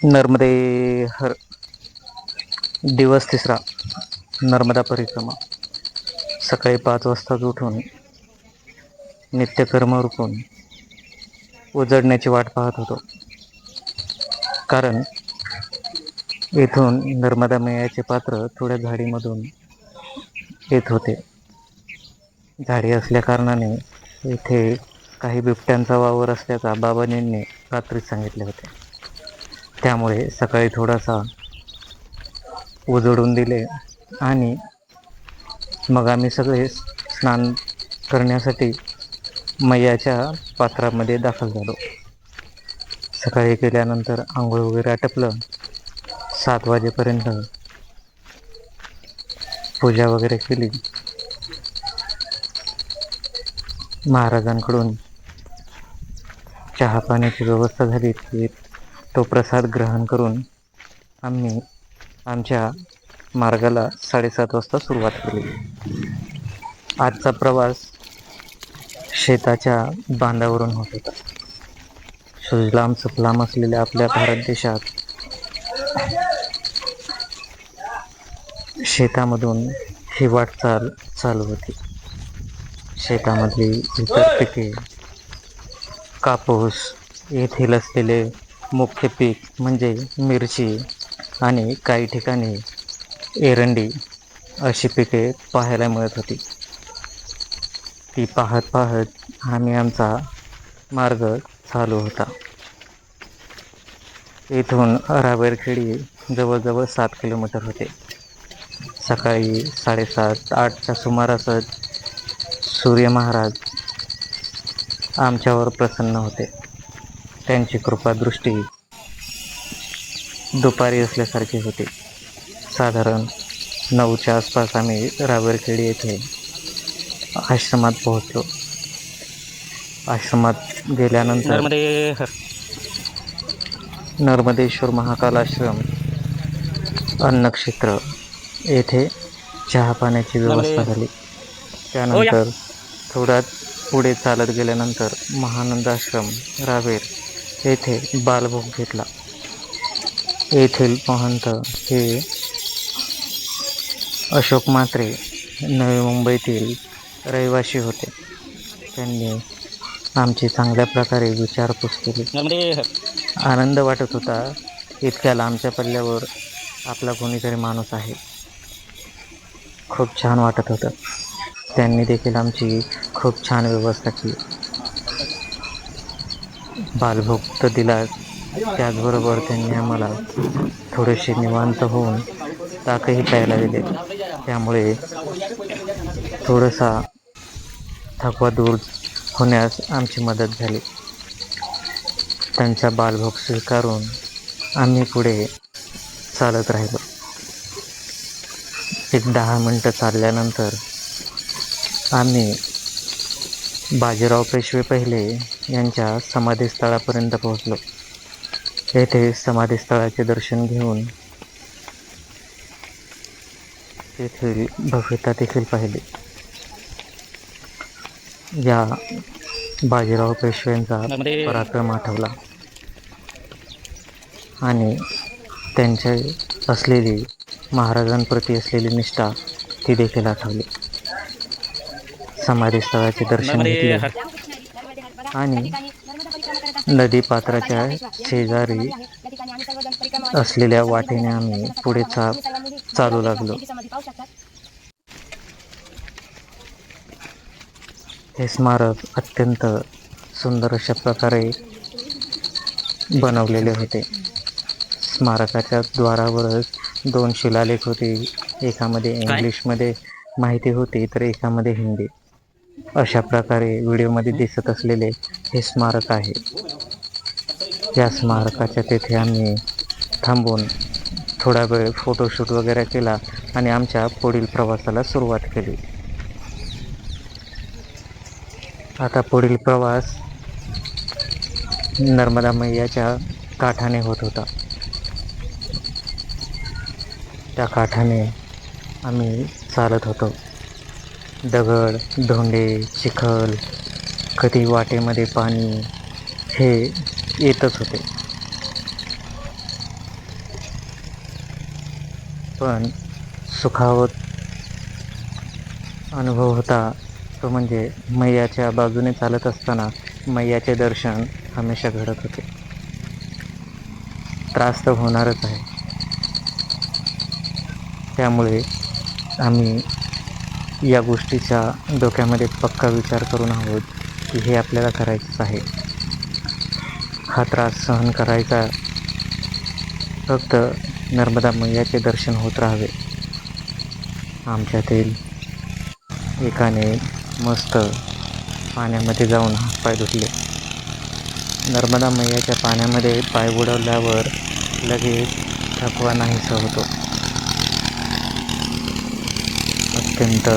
नर्मदे हर दिवस तिसरा नर्मदा परिक्रमा. सकाळी 5 वाजताच उठून नित्यकर्म उरकून उजडण्याची वाट पाहत होतो. कारण येथून नर्मदा मैयाचे पात्र थोड्या झाडीमधून येत होते. झाडी असल्या कारणाने येथे काही बिबट्यांचा वावर असल्याचा बाबाजींनी रात्रीच सांगितले होते. त्यामुळे सकाळी थोडासा उजडून दिले आणि मग आम्ही सगळे स्नान करण्यासाठी मैयाच्या पात्रामध्ये दाखल झालो. सकाळी केल्यानंतर आंघोळ वगैरे आटपलं. 7 वाजेपर्यंत पूजा वगैरे केली. महाराजांकडून चहा पाण्याची व्यवस्था झाली. तो प्रसाद ग्रहण करून आम्ही आमच्या मार्गाला 7:30 वाजता सुरुवात केली. आजचा प्रवास शेताच्या बांधावरून होत होता. सुजलाम सुफलाम असलेल्या आपल्या भारत देशात शेतामधून ही वाटचाल चालू होती. शेतामधली इतर पिके, कापूस, येथील असलेले मुख्य पीक म्हणजे मिरची आणि काही ठिकाणी एरंडी अशी पिके पाहायला मिळत होती. ती पाहत पाहत आम्ही आमचा मार्ग चालू होता. येथून रावेरखेडी जवळजवळ 7 किलोमीटर होते. सकाळी 7:30-8च्या सुमारासच सूर्य महाराज आमच्यावर प्रसन्न होते. त्यांची कृपादृष्टी दुपारी असल्यासारखी होती. साधारण 9च्या आसपास आम्ही रावेरखेडी येथे आश्रमात पोहोचलो. आश्रमात गेल्यानंतर नर्मदेश्वर महाकाल आश्रम अन्नक्षेत्र येथे चहा पाण्याची व्यवस्था झाली. त्यानंतर थोड्यात पुढे चालत गेल्यानंतर महानंद आश्रम रावेर येथे बालभोग घेतला. येथील महंत हे अशोक म्हात्रे नवी मुंबईतील रहिवासी होते. त्यांनी आमची चांगल्या प्रकारे विचारपूस केली. आनंद वाटत होता. इतक्या लांबच्या पल्ल्यावर आपला कोणीतरी माणूस आहे. खूप छान वाटत होतं. त्यांनी देखील आमची खूप छान व्यवस्था केली. बालभोग तर दिलाच, त्याचबरोबर त्यांनी आम्हाला थोडेसे निवांत होऊन ताकही प्यायला दिले. त्यामुळे थोडासा थकवा दूर होण्यास आमची मदत झाली. त्यांचा बालभोग स्वीकारून आम्ही पुढे चालत राहिलो. एक 10 मिनटं चालल्यानंतर आम्ही बाजीराव पेशवे पहिले यांच्या समाधीस्थळापर्यंत पोहोचलो. येथे समाधीस्थळाचे दर्शन घेऊन तेथील भव्यता देखील पाहिली. या बाजीराव पेशव्यांचा पराक्रम आठवला आणि त्यांच्या असलेली महाराजांप्रती असलेली निष्ठा ती देखील आठवली. समाधीस्थळाचे दर्शन घेतले आणि नदीपात्राच्या शेजारी असलेल्या वाटेने आम्ही पुढे चालू लागलो. हे स्मारक अत्यंत सुंदर अशा प्रकारे बनवलेले होते. स्मारकाच्या द्वारावरच 2 शिलालेख होते. एकामध्ये इंग्लिशमध्ये माहिती होती तर एकामध्ये हिंदी. अशा प्रकारे व्हिडिओमध्ये दिसत असलेले हे स्मारक आहे. या स्मारकाच्या तेथे आम्ही थांबून थोडा वेळ फोटोशूट वगैरे केला आणि आमच्या पुढील प्रवासाला सुरुवात केली. आता पुढील प्रवास नर्मदा मैयाच्या काठाने होत होता. त्या काठाने आम्ही चालत होतो. दगड, धोंडे, चिखल, कधी वाटेमध्ये पाणी हे येतच होते. पण सुखावत अनुभव होता तो म्हणजे मैयाच्या बाजूने चालत असताना मैयाचे दर्शन हमेशा घडत होते. त्रास तर होणारच आहे. त्यामुळे आम्ही या गोष्टीचा डोक्यामध्ये पक्का विचार करून आहोत की हे आपल्याला करायचंच आहे. हा त्रास सहन करायचा, फक्त नर्मदा मैयाचे दर्शन होत राहावे. आमच्यातील एकाने मस्त पाण्यामध्ये जाऊन हातपाय धुतले. नर्मदा मैयाच्या पाण्यामध्ये पाय बुडवल्यावर लगेच थकवा नाहीसा होतो. अत्यंत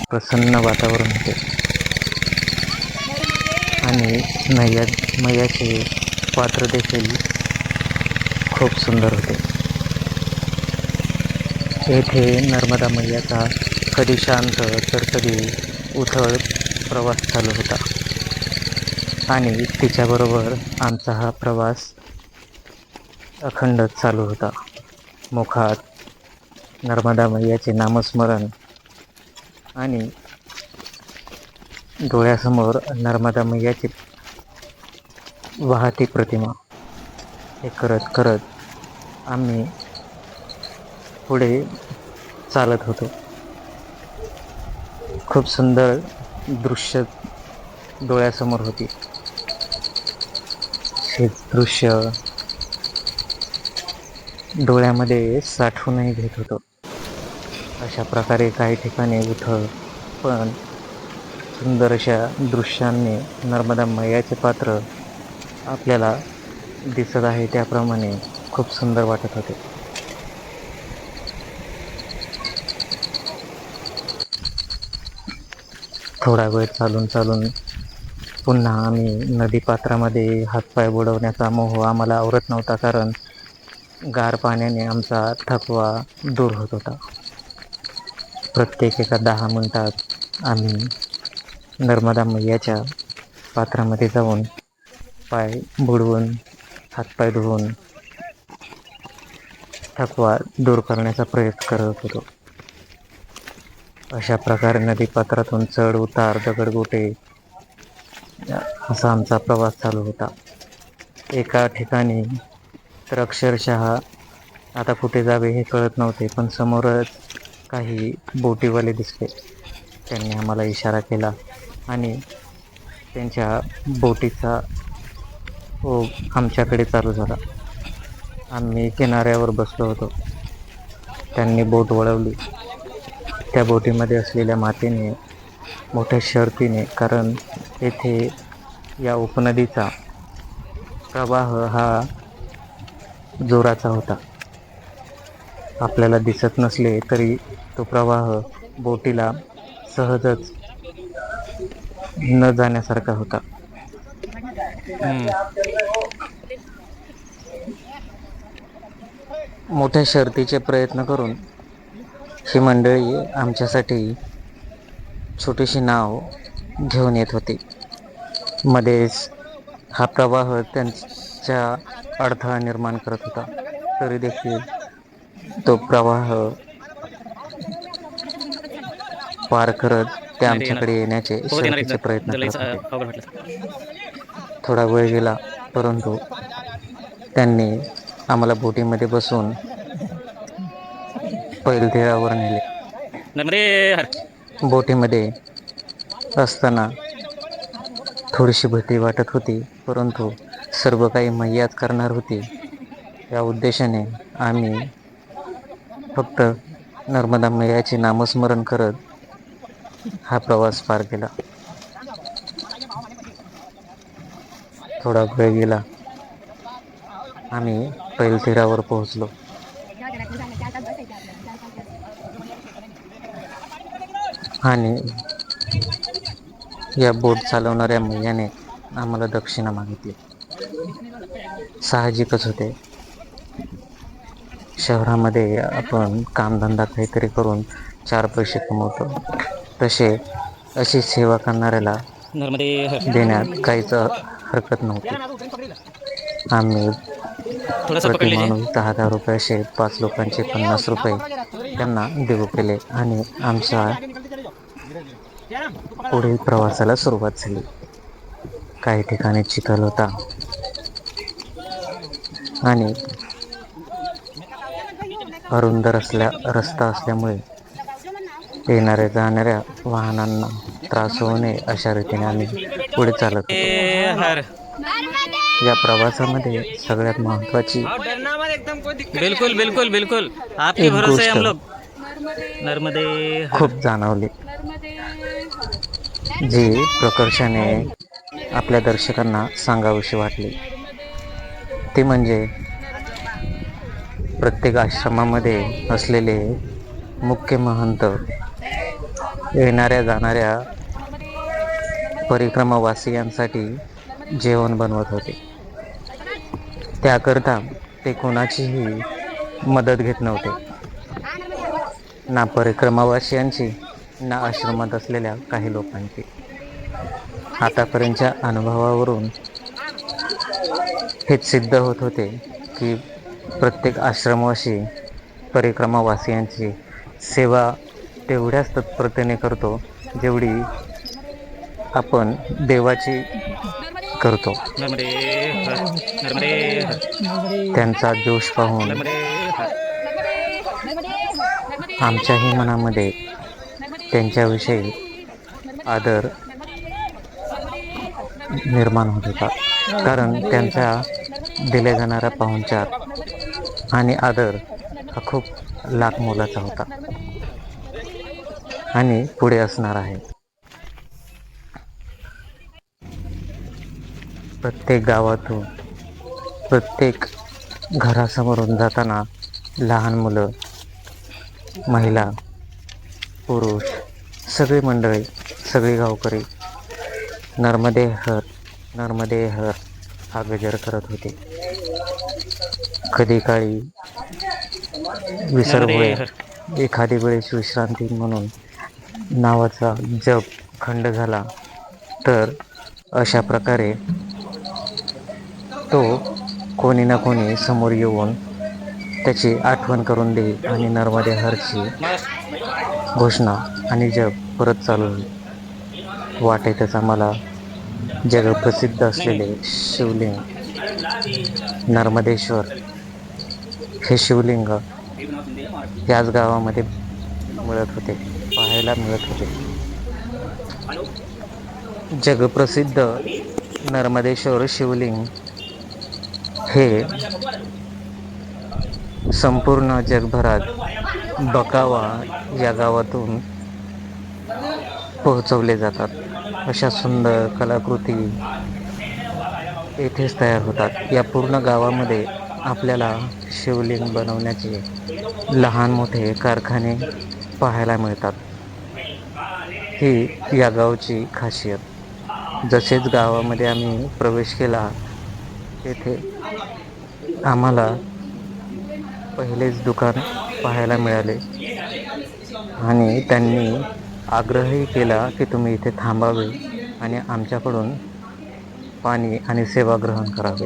प्रसन्न वातावरण होते आणि मैयाचे पात्र देखील खूप सुंदर होते. येथे नर्मदा मैयाचा कधी शांत तर कधी उथळ प्रवास चालू होता आणि तिच्याबरोबर आमचा हा प्रवास अखंड चालू होता. मुखात नर्मदा मैयाचे नामस्मरण आणि डोळ्यासमोर नर्मदा मैयाची वाहती प्रतिमा, हे करत करत आम्ही पुढे चालत होतो. खूप सुंदर दृश्य डोळ्यासमोर होती. हे दृश्य डोळ्यामध्ये साठवूनही घेत होतो. अशा प्रकारे काही ठिकाणी उथळ पण सुंदर अशा दृश्यांनी नर्मदा मैयाचे पात्र आपल्याला दिसत आहे त्याप्रमाणे खूप सुंदर वाटत होते. थोडा वेळ चालून चालून पुन्हा आम्ही नदीपात्रामध्ये हातपाय बुडवण्याचा मोह आम्हाला आवरत नव्हता, कारण गार पाण्याने आमचा थकवा दूर होत होता. प्रत्येक एका 10 मिनिटात आम्ही नर्मदा मैयाच्या पात्रामध्ये जाऊन पाय बुडवून हातपाय धुवून थकवा दूर करण्याचा प्रयत्न करत होतो. अशा प्रकारे नदीपात्रातून चढ उतार, दगडगोटे असा आमचा प्रवास चालू होता. एका ठिकाणी तर अक्षरशः आता कुठे जावे हे कळत नव्हते, पण समोरच काही बोटीवाले दिसले. त्यांनी आम्हाला इशारा केला आणि त्यांच्या बोटीचा ओघ आमच्याकडे चालू झाला. आम्ही किनाऱ्यावर बसलो होतो. त्यांनी बोट वळवली. त्या बोटीमध्ये असलेल्या मातेने मोठ्या शर्तीने, कारण येथे या उपनदीचा प्रवाह हा जोराचा होता. आपल्याला दिसत नसले तरी तो प्रवाह बोटीला सहजच न जाण्यासारखा होता. मोठ्या शर्तीचे प्रयत्न करून ही मंडळी आमच्यासाठी छोटीशी नाव घेऊन येत होती. मध्येच हा प्रवाह त्यांच्या अडथळा निर्माण करत होता, तरी देखील तो प्रवाह पार करत ते नाही रे येणार. आमच्याकडे येण्याचे पोहत येणार एकदा. शर्थीचे प्रयत्न जर लईच करत होते. अवघड वाटलं तर. थोडा वेळ गेला, परंतु त्यांनी आम्हाला बोटीमध्ये बसून पैलतीरावर नेले. नर्मदे हर. बोटीमध्ये असताना थोडीशी भीती वाटत होती, परंतु सर्व काही मैयाच करणार होती या उद्देशाने आम्ही फक्त नर्मदा मैयाचे नामस्मरण करत हा प्रवास पार केला. थोडा वेळ गेला, आम्ही पैलतीरावर पोहोचलो. आणि या बोट चालवणाऱ्या मैयाने आम्हाला दक्षिणा मागितली. साहजिकच होते. शहरामध्ये आपण कामधंदा काहीतरी करून 4 पैसे कमवतो, तसे अशी सेवा करणाऱ्याला नर्मदे हर. देण्यात काहीच हरकत नव्हती. आम्ही थोड़ा सा पकड़ प्रति लीजिए. माणूस 10,000 रुपये असे 5 लोकांचे 50 रुपये त्यांना देऊ केले आणि आमच्या पुढील प्रवासाला सुरुवात झाली. काही ठिकाणी चिखल होता आणि अरुंद रस्ता असल्यामुळे येणाऱ्या जाणाऱ्या वाहनांना त्रास होऊ नये अशा रीतीने आम्ही पुढे चालत होतो. हर या प्रवासामध्ये सगळ्यात महत्त्वाची बिल्कुल बिल्कुल बिल्कुल आपके एक भरोसे गोष्ट हम लोग. नर्मदे हर. खूप जाणवली, जी प्रकर्षाने आपल्या दर्शकांना सांगावीशी वाटली. ती म्हणजे प्रत्येक आश्रमामध्ये असलेले मुख्य महंत येणाऱ्या जाणाऱ्या परिक्रमावासियांसाठी जेवण बनवत होते. त्याकरता ते कोणाचीही मदत घेत नव्हते, ना परिक्रमावासियांची ना आश्रमात असलेल्या काही लोकांची. आतापर्यंतच्या अनुभवावरून हेच सिद्ध होत होते की प्रत्येक आश्रमवासी परिक्रमावासियांची सेवा तेवढ्याच तत्परतेने करतो जेवढी आपण देवाची करतो. नर्मदे हर. नर्मदे हर. त्यांचा जोश पाहून नर्मदे हर. आमच्याही मनामध्ये त्यांच्याविषयी आदर निर्माण होत होता. कारण त्यांचा दिले जाणारा पाहुणचार आणि आदर हा खूप लाख मोलाचा होता आणि पुढे असणार आहे. प्रत्येक गावातून प्रत्येक घरासमोरून जाताना लहान मुलं, महिला, पुरुष, सगळी मंडळी, सगळी गावकरी नर्मदे हर नर्मदे हर हा गजर करत होते. कधी काळी नर्मदे विसरभोळे हर. एखादी वेळेस विश्रांती म्हणून नावाचा जप खंड झाला तर अशा प्रकारे तो कोणी ना कोणी समोर येऊन त्याची आठवण करून देईल आणि नर्मदे हरची घोषणा आणि जप परत चालू होईल. वाटेतच आम्हाला जगप्रसिद्ध असलेले शिवलिंग नर्मदेश्वर हे शिवलिंग याच गावामध्ये पाहायला मिळत होते. जगप्रसिद्ध नर्मदेश्वर शिवलिंग हे संपूर्ण जगभरात बकावा या गावातून पोहोचवले जातात. अशा सुंदर कलाकृती येथेच तयार होतात. या पूर्ण गावामध्ये आपल्याला शिवलिंग बनवण्याचे लहान मोठे कारखाने पाहायला मिळतात. ही या गावची खासियत. जसेच गावामध्ये आम्ही प्रवेश केला तेथे आम्हाला पहिलेच दुकान पाहायला मिळाले आणि त्यांनी आग्रहही केला की तुम्ही इथे थांबावे आणि आमच्याकडून पाणी आणि सेवा ग्रहण करावे.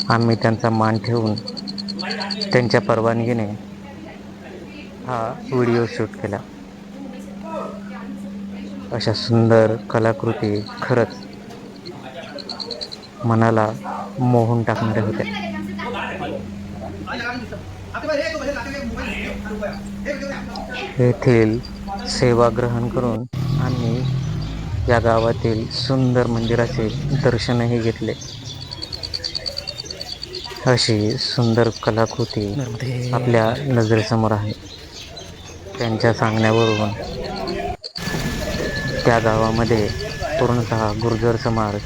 आम्ही त्यांचा मान ठेवून त्यांच्या परवानगीने हा व्हिडिओ शूट केला. अशा सुंदर कलाकृती खरंच मनाला मोहून टाकणाऱ्या होत्या. येथील सेवा ग्रहण करून आम्ही या गावातील सुंदर मंदिराचे दर्शनही घेतले. अशी सुंदर कलाकृती नर्मदे आपल्या हर. नजरेसमोर आहे. त्यांच्या सांगण्यावरून त्या गावामध्ये पूर्णतः गुर्जर समाज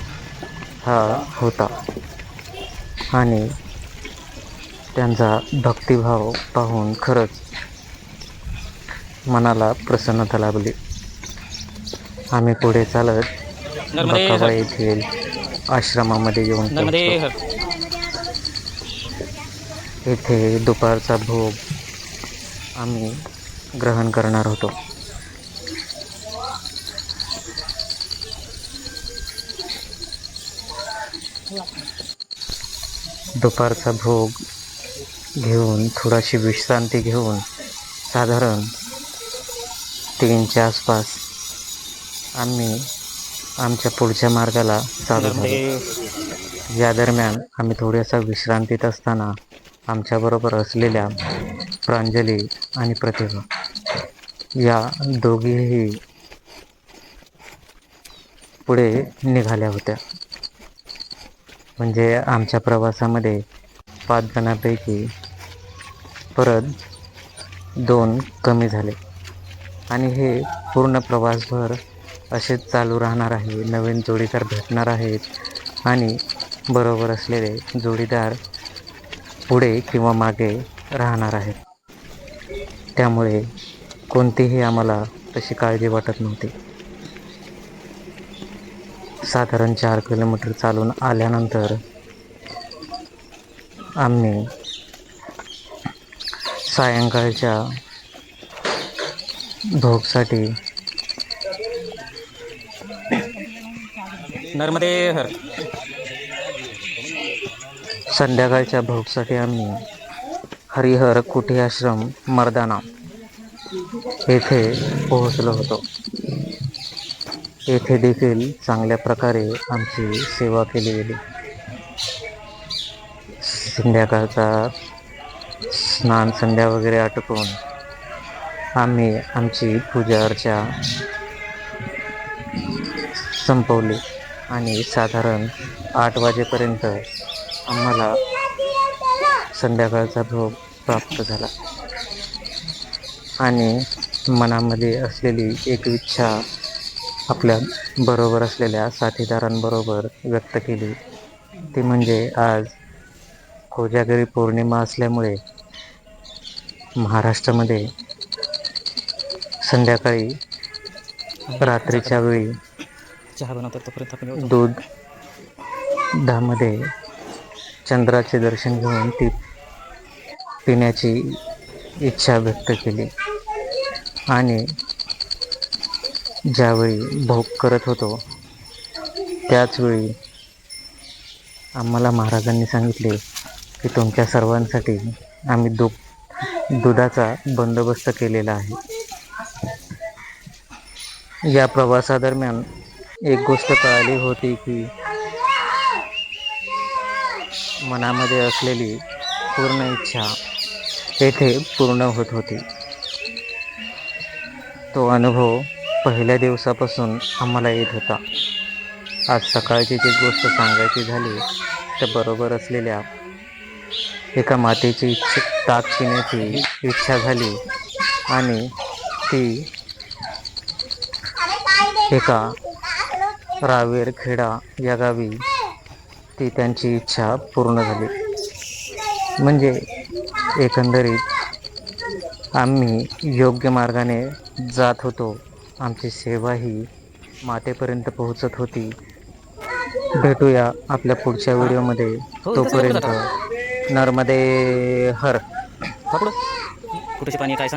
हा होता आणि त्यांचा भक्तिभाव पाहून खरंच मनाला प्रसन्नता लाभली. आम्ही पुढे चालत नर्मदे बकावा हर. येथील आश्रमामध्ये येऊन नर्मदे पोहोचलो. हर. येथे दुपारचा भोग आम्ही ग्रहण करणार होतो. दुपारचा भोग घेऊन थोडाशी विश्रांती घेऊन साधारण 3च्या आसपास आम्ही आमच्या पुढच्या मार्गाला चालू झालो. या दरम्यान आम्ही थोड्यासा विश्रांतीत असताना आमच्याबरोबर असलेल्या प्रांजली आणि प्रतिभा या दोघीही पुढे निघाल्या होत्या. म्हणजे आमच्या प्रवासामध्ये 5 जणांपैकी परत 2 कमी झाले आणि हे पूर्ण प्रवासभर असेच चालू राहणार आहे. नवीन जोडीदार भेटणार आहेत आणि बरोबर असलेले जोडीदार पुढे किंवा मागे राहणार आहेत. त्यामुळे कोणतीही आम्हाला तशी काळजी वाटत नव्हती. साधारण 4 किलोमीटर चालून आल्यानंतर आम्ही सायंकाळच्या भोगसाठी नर्मदे हर. संध्याकाळच्या भोगसाठी आम्ही हरिहर कुटी आश्रम मर्दाना येथे पोहोचलो होतो. येथे देखील चांगल्या प्रकारे आमची सेवा केली गेली. संध्याकाळचा स्नान संध्या वगैरे आटोपून आम्ही आमची पूजा अर्चा संपवली आणि साधारण 8 वाजेपर्यंत आम्हाला संध्याकाळचा भोग प्राप्त झाला आणि मनामध्ये असलेली एक इच्छा आपल्या बरोबर असलेल्या साथीदारांबरोबर व्यक्त केली. ती म्हणजे आज कोजागरी पौर्णिमा असल्यामुळे महाराष्ट्रामध्ये संध्याकाळी रात्रीच्या वेळी चहा बनवतात तोपर्यंत आपण दूधामध्ये चंद्राचे दर्शन घेऊन ती पिण्याची इच्छा व्यक्त केली आणि ज्यावेळी भोग करत होतो त्याचवेळी आम्हाला महाराजांनी सांगितले की तुमच्या सर्वांसाठी आम्ही दुधाचा बंदोबस्त केलेला आहे. या प्रवासादरम्यान एक गोष्ट कळाली होती की मनामध्ये असलेली पूर्ण इच्छा येथे पूर्ण होत होती. तो अनुभव पहिल्या दिवसापासून आम्हाला येत होता. आज सकाळची जी गोष्ट सांगायची झाली तर बरोबर असलेल्या एका मातेची ताक पिण्याची इच्छा झाली आणि ती एका रावेर खेडा या गावी ती त्यांची इच्छा पूर्ण झाली. म्हणजे एकंदरीत आम्ही योग्य मार्गाने जात होतो. आमची सेवा ही मातेपर्यंत पोहोचत होती. भेटूया आपल्या पुढच्या व्हिडिओमध्ये. हो, इथंच तोपर्यंत जातो. नर्मदे हर. कुठेचे पाणी काय सांगा.